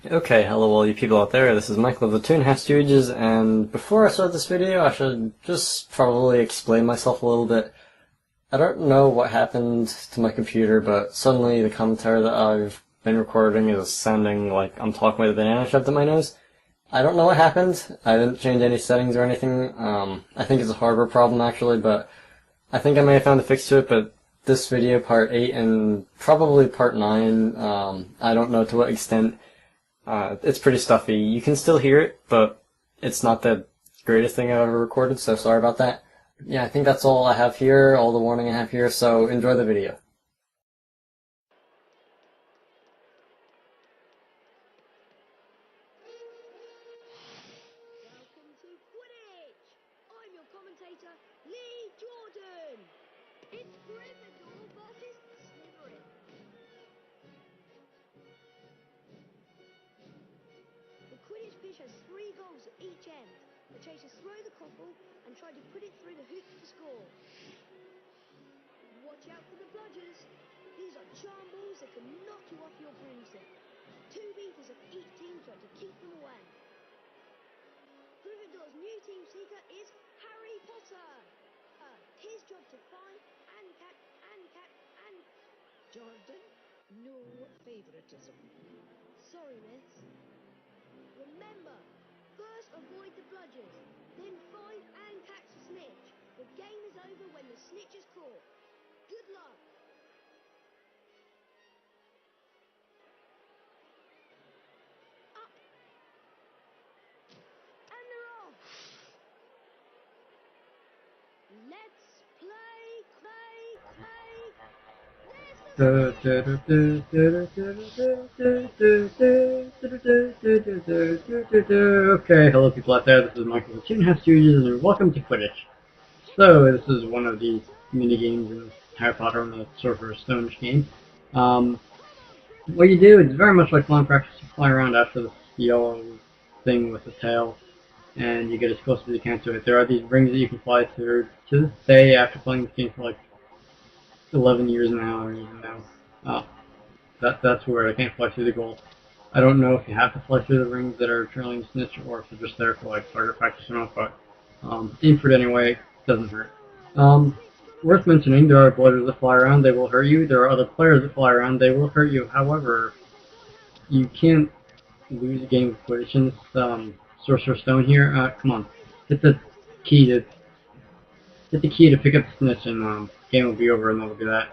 Okay, hello all you people out there, this is Michael of the 2.5 Stooges, and before I start this video, I should just probably explain myself a little bit. I don't know what happened to my computer, but suddenly the commentary that I've been recording is sounding like I'm talking with a banana shoved in my nose. I don't know what happened. I didn't change any settings or anything. I think it's a hardware problem actually, but I think I may have found a fix to it, but this video, part 8 and probably part 9, I don't know to what extent. It's pretty stuffy. You can still hear it, but it's not the greatest thing I've ever recorded, so sorry about that. Yeah, I think that's all I have here, all the warning I have here, so enjoy the video. Welcome to Quidditch! I'm your commentator, Lee Jordan! It's Gryffindor versus Slytherin. The Quidditch pitch has 3 goals at each end. The chasers throw the quaffle and try to put it through the hoop to score. Watch out for the bludgers. These are charm balls that can knock you off your broomstick. 2 beaters of each team try to keep them away. Gryffindor's new team seeker is Harry Potter. His job to find and catch. Jordan, no favoritism. Sorry, miss. Remember, first avoid the bludgers, then find and catch the snitch. The game is over when the snitch is caught. Good luck. Up. And they're off. Let's play. There's the Okay, hello people out there, this is Michael of the 2.5 Stooges, and welcome to Quidditch. So, this is one of the mini-games in Harry Potter and the Sorcerer Stone game. What you do is very much like flying practice. You fly around after this yellow thing with the tail, and you get as close as you can to it. There are these rings that you can fly through. To this day, after playing this game for like 11 years now, or even now, that's weird. I can't fly through the goal. I don't know if you have to fly through the rings that are trailing snitch, or if they're just there for like target practice or not, but aim for it anyway, doesn't hurt. Worth mentioning, there are bludgers that fly around, they will hurt you. There are other players that fly around, they will hurt you. However, you can't lose a game of Quidditch in this Sorcerer Stone here. Come on, hit the key to pick up the snitch, and game will be over, and that'll be that.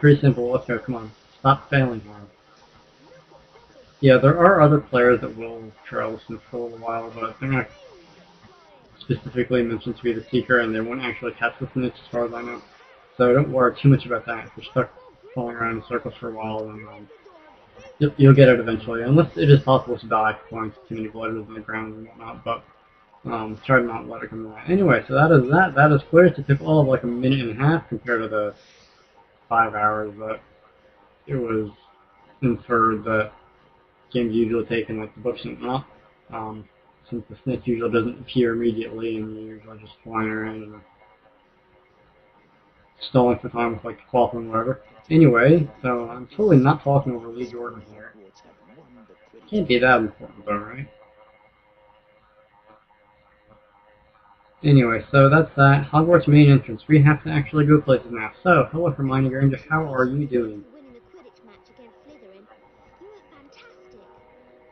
Pretty simple. Let's go. Come on, stop failing here. Yeah, there are other players that will trail the snitch for a little while, but they're not specifically mentioned to be the seeker, and they won't actually catch the snitch as far as I know. So don't worry too much about that. If you're stuck falling around in circles for a while, then you'll get it eventually, unless it is possible to die falling too many bludgers on the ground and whatnot, but try to not let it come to that. Anyway, so that is that. That is Quidditch. It took all of like a minute and a half compared to the 5 hours that it was inferred that games usually take in like the books and whatnot. Since the snitch usually doesn't appear immediately, and you're usually just flying around and stalling for time with like the cloth and whatever. Anyway, so I'm totally not talking over Lee Jordan here. Can't be that important though, right? Anyway, so that's that. Hogwarts main entrance. We have to actually go places now. So, hello Hermione Granger, how are you doing? Winning a Quidditch match against Slytherin. You were fantastic.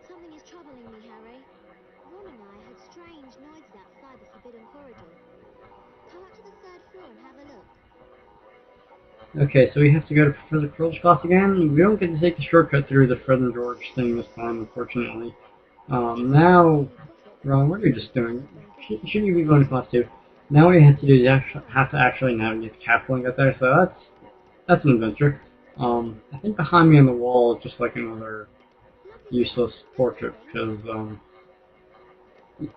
Something is troubling me, Harry. Ron and I had strange noises outside the Forbidden Corridor. Come up to the 3rd floor and have a look. Okay, so we have to go to Professor Quirrell's class again. We don't get to take the shortcut through the Fred and George thing this time, unfortunately. Now, Ron, what are you just doing? Shouldn't you be going to class too? Now what you have to do is have to actually navigate the castle and get there, so that's an adventure. I think behind me on the wall is just like another useless portrait, because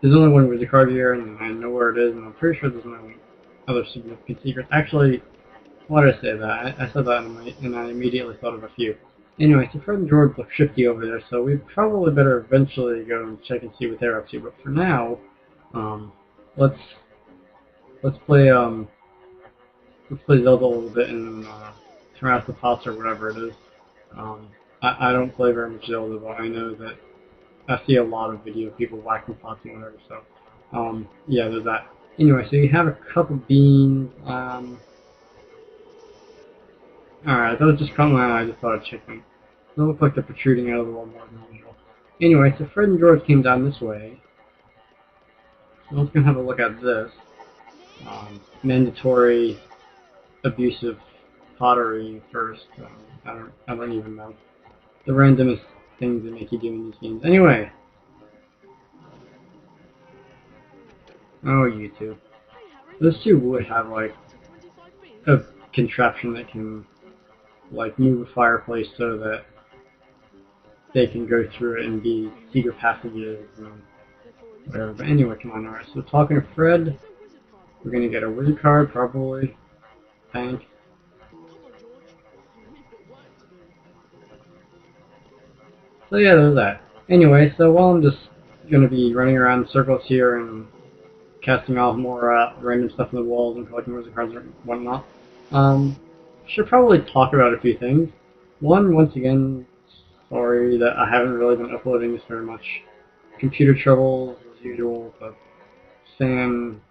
there's only one wizard card here, and I know where it is, and I'm pretty sure there's no other significant secrets. Actually, why did I say that? I said that and I immediately thought of a few. Anyway, so Fred and George look shifty over there, so we probably better eventually go and check and see what they're up to. But for now, let's play Zelda a little bit and harass the pots or whatever it is. I don't play very much Zelda, but I know that I see a lot of video of people whacking pots and whatever. So, yeah, there's that. Anyway, so you have a couple beans. Alright, those just caught my eye. I just thought I'd check them. They look like they're protruding out of the wall more than usual. Anyway, so Fred and George came down this way. So let's go have a look at this. Mandatory abusive pottery first. I don't even know. The randomest things that make you do in these games. Anyway. Oh, you two. Those two would have, like, a contraption that can, like, move a fireplace so that they can go through it and be secret passages and whatever. But anyway, come on, alright. So talking to Fred, we're gonna get a wizard card, probably. Thanks. So yeah, there's that. Anyway, so while I'm just gonna be running around in circles here and casting off more random stuff on the walls and collecting wizard cards and whatnot, should probably talk about a few things. One, once again, sorry that I haven't really been uploading this very much. Computer troubles as usual, but Sam,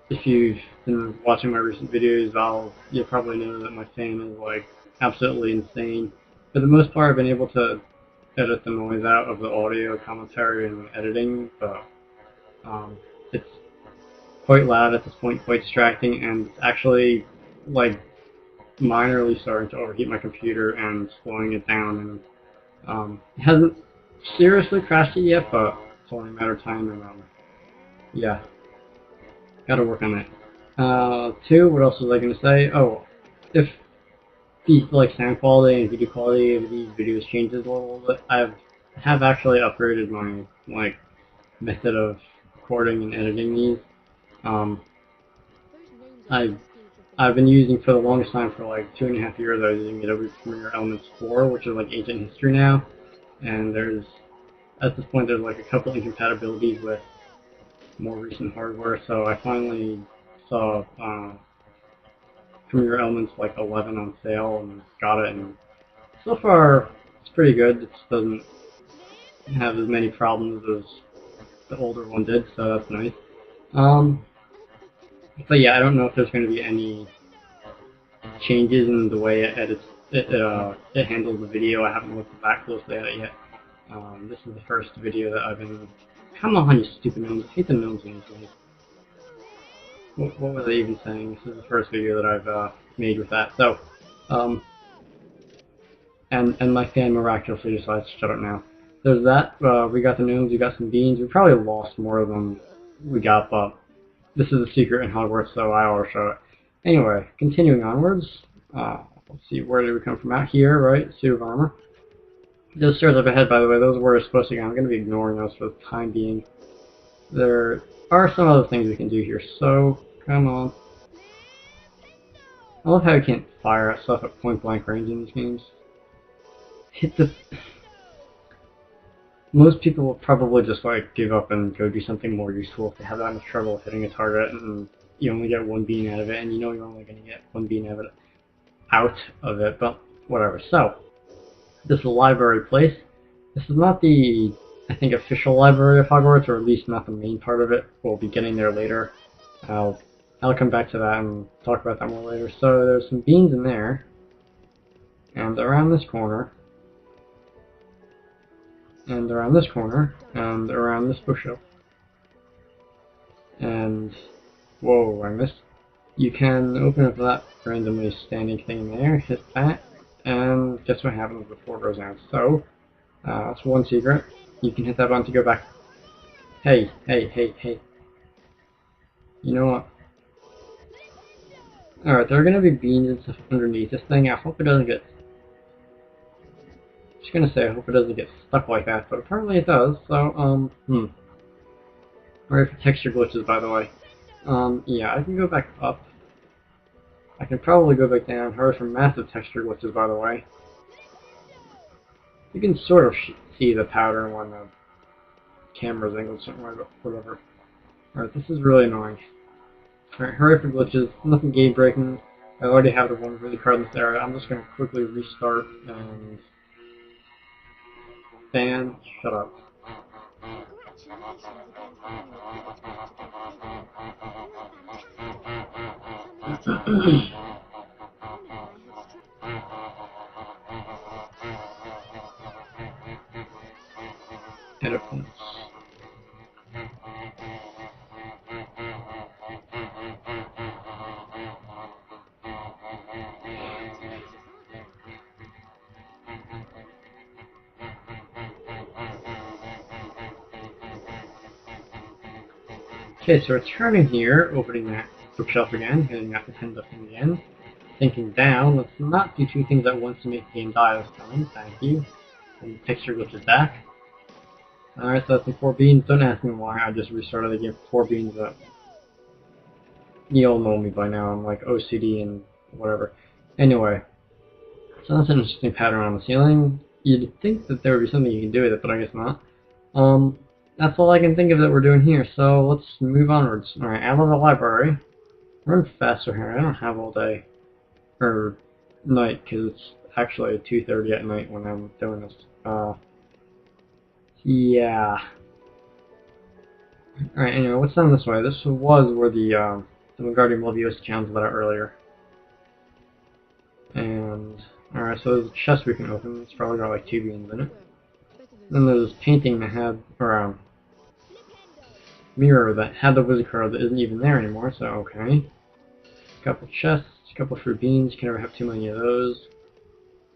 if you've been watching my recent videos, you'll probably know that my fan is like absolutely insane. For the most part, I've been able to edit the noise out of the audio commentary and editing, but it's quite loud at this point, quite distracting, and it's actually like minorly starting to overheat my computer and slowing it down. And it hasn't seriously crashed it yet, but it's only a matter of time. And yeah, gotta work on that. Two, what else was I gonna say? Oh, if the like sound quality and video quality of these videos changes a little bit, have actually upgraded my like method of recording and editing these. I've been using for the longest time, for like 2.5 years, I was using Adobe Premiere Elements 4, which is like ancient history now, and at this point there's like a couple incompatibilities with more recent hardware, so I finally saw Premiere Elements like 11 on sale and got it, and so far it's pretty good. It just doesn't have as many problems as the older one did, so that's nice. But yeah, I don't know if there's going to be any changes in the way it edits it handles the video. I haven't looked back closely at it yet. This is the first video that I've been. Come on, you stupid gnomes! I hate the gnomes in these games. What was I even saying? This is the first video that I've made with that. So, and my fan miraculously decides to shut up now. There's that. We got the gnomes. We got some beans. We probably lost more than we got, but this is a secret in Hogwarts, so I'll show it. Anyway, continuing onwards. Let's see, where did we come from? Out here, right? Suit of armor. Those stairs up ahead, by the way, those are where we're supposed to go. I'm going to be ignoring those for the time being. There are some other things we can do here, so come on. I love how you can't fire at stuff at point blank range in these games. Most people will probably just like give up and go do something more useful if they have that much trouble hitting a target and you only get one bean out of it, and you know you're only going to get one bean out of it, but whatever. So, this is a library place. This is not the, I think, official library of Hogwarts, or at least not the main part of it. We'll be getting there later. I'll come back to that and talk about that more later. So there's some beans in there, and around this corner, and around this corner, and around this bookshelf. And, whoa, I missed. You can open up that randomly standing thing there, hit that, and guess what happens before it goes out. So, that's one secret. You can hit that button to go back. Hey, hey, hey, hey. You know what? Alright, there are gonna be beans and stuff underneath this thing. I hope it doesn't get... I'm just gonna say I hope it doesn't get stuck like that, but apparently it does, so, Sorry for texture glitches, by the way. Yeah, I can go back up. I can probably go back down. Hurry for massive texture glitches, by the way. You can sort of see the pattern when the camera's angled certain way, but whatever. Alright, this is really annoying. Alright, hurry for glitches. Nothing game breaking. I already have the one really card in this area. I'm just going to quickly restart and... Fan, shut up. Edit points. Okay, so returning here, opening that bookshelf again, hitting that pretend thing again, thinking down, let's not do two things at once to make the game die this time, thank you. And the picture glitches back. Alright, so that's the 4 beans. Don't ask me why, I just restarted the game for 4 beans, but you all know me by now, I'm like OCD and whatever. Anyway, so that's an interesting pattern on the ceiling. You'd think that there would be something you can do with it, but I guess not. That's all I can think of that we're doing here, so let's move onwards. Alright, out of the library. Run faster here, I don't have all day. Or night, because it's actually 2:30 at night when I'm doing this. Yeah. Alright, anyway, what's down this way? This was where the Wingardium Leviosa challenge let out earlier. And, alright, so there's a chest we can open. It's probably got like 2 beans in it. Then there's this painting that had, or mirror that had the wizard card that isn't even there anymore, so okay. A couple chests, a couple fruit beans, you can never have too many of those.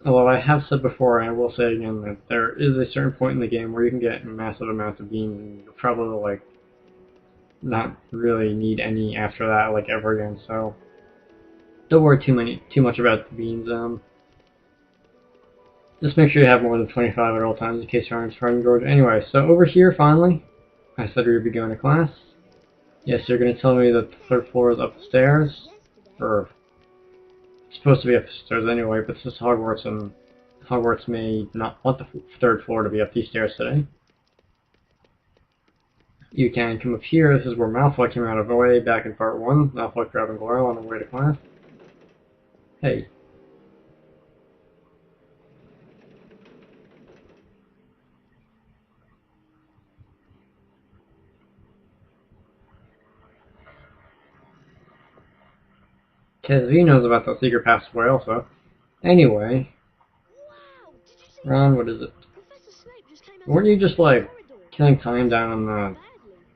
Although I have said before, and I will say again, that there is a certain point in the game where you can get massive amounts of beans, and you'll probably, like, not really need any after that, like, ever again, so don't worry too much about the beans. Just make sure you have more than 25 at all times in case you're on Spartan Gorge. Anyway, so over here, finally, I said we would be going to class. Yes, you're going to tell me that the 3rd floor is up the stairs, or it's supposed to be up the stairs anyway, but this is Hogwarts, and Hogwarts may not want the 3rd floor to be up these stairs today. You can come up here. This is where Malfoy came out of the way back in part 1. Malfoy grabbing Goyle on the way to class. Hey. Because he knows about the secret passageway also. Anyway. Ron, what is it? Weren't you just like killing time down on the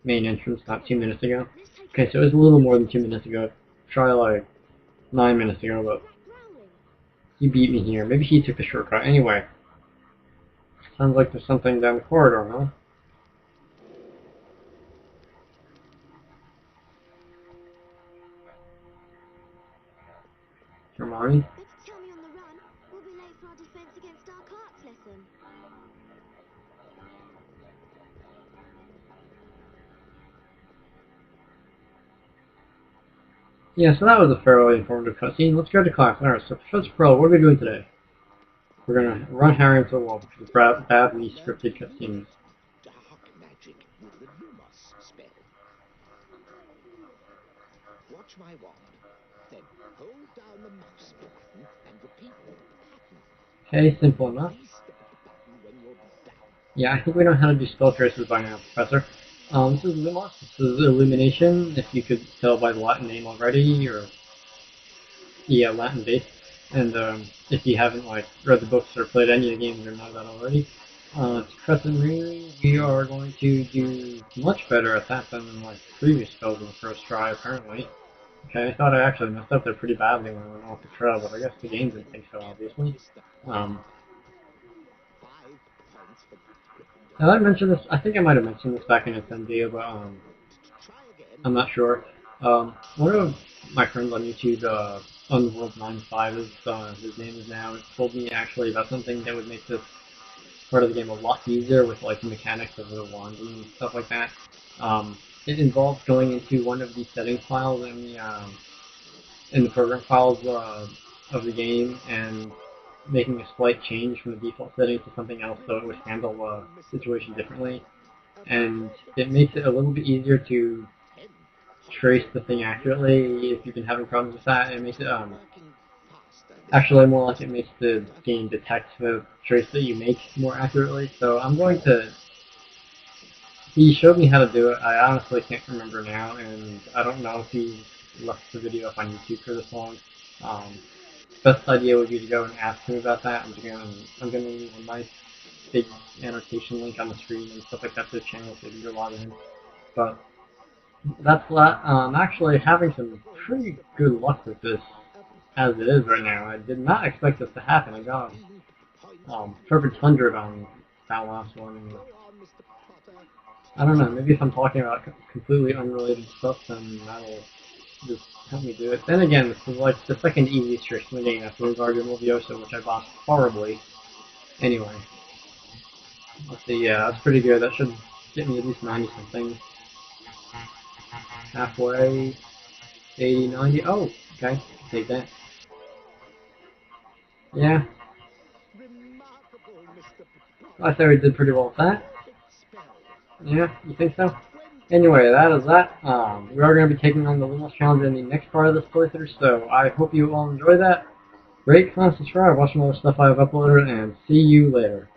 main entrance not 2 minutes ago? Okay, so it was a little more than 2 minutes ago. Try like 9 minutes ago, but he beat me here. Maybe he took the shortcut. Anyway. Sounds like there's something down the corridor, huh? Hermione? Better tell me on the run. We'll be late for our defense against dark arts lesson. Yeah, so that was a fairly informative cutscene. Let's go to class. Alright, so Professor Pearl, what are we doing today? We're gonna run Harry into the wall because of badly scripted cutscenes. Dark magic with the Lumos spell. Watch my wand, then hold down the mouse button and repeat the pattern. Okay, simple enough. Please step at the button when you're done. Yeah, I think we know how to do spell traces by now, Professor. This is Lumos. This is Illumination, if you could tell by the Latin name already, or yeah, Latin based. And if you haven't like read the books or played any of the games, you know that already. To Crescent Moon, we are going to do much better at that than like previous spells in the first try, apparently. Okay, I thought I actually messed up there pretty badly when I went off the trail, but I guess the game didn't think so, obviously. 5 points for Gryffindor. Did I mention this? I think I might have mentioned this back in its video, but Try again. I'm not sure. One of my friends on YouTube, Unworld95 is his name is now, told me actually about something that would make this part of the game a lot easier with like the mechanics of the wand and stuff like that. It involves going into one of the settings files in the program files of the game and making a slight change from the default settings to something else so it would handle the situation differently. And it makes it a little bit easier to trace the thing accurately if you've been having problems with that. It makes it actually more like it makes the game detect the trace that you make more accurately. So I'm going to. He showed me how to do it. I honestly can't remember now, and I don't know if he's left the video up on YouTube for this long. Best idea would be to go and ask him about that. I'm gonna leave a nice big annotation link on the screen and stuff like that to the channel so you can go log in. But that's actually having some pretty good luck with this as it is right now. I did not expect this to happen. I got perfect 100 on that last one. I don't know, maybe if I'm talking about completely unrelated stuff, then that'll just help me do it. Then again, this is like the second easiest trick in the game after Wingardium Leviosa, which I botched horribly. Anyway, let's see, yeah, that's pretty good. That should get me at least 90 something. Halfway, 80, 90. Oh, okay, take that. Yeah, I thought we did pretty well with that. Yeah, you think so? Anyway, that is that. We are going to be taking on the Lumos Challenge in the next part of this playthrough, so I hope you all enjoy that. Rate, comment, subscribe, watch some other stuff I have uploaded, and see you later.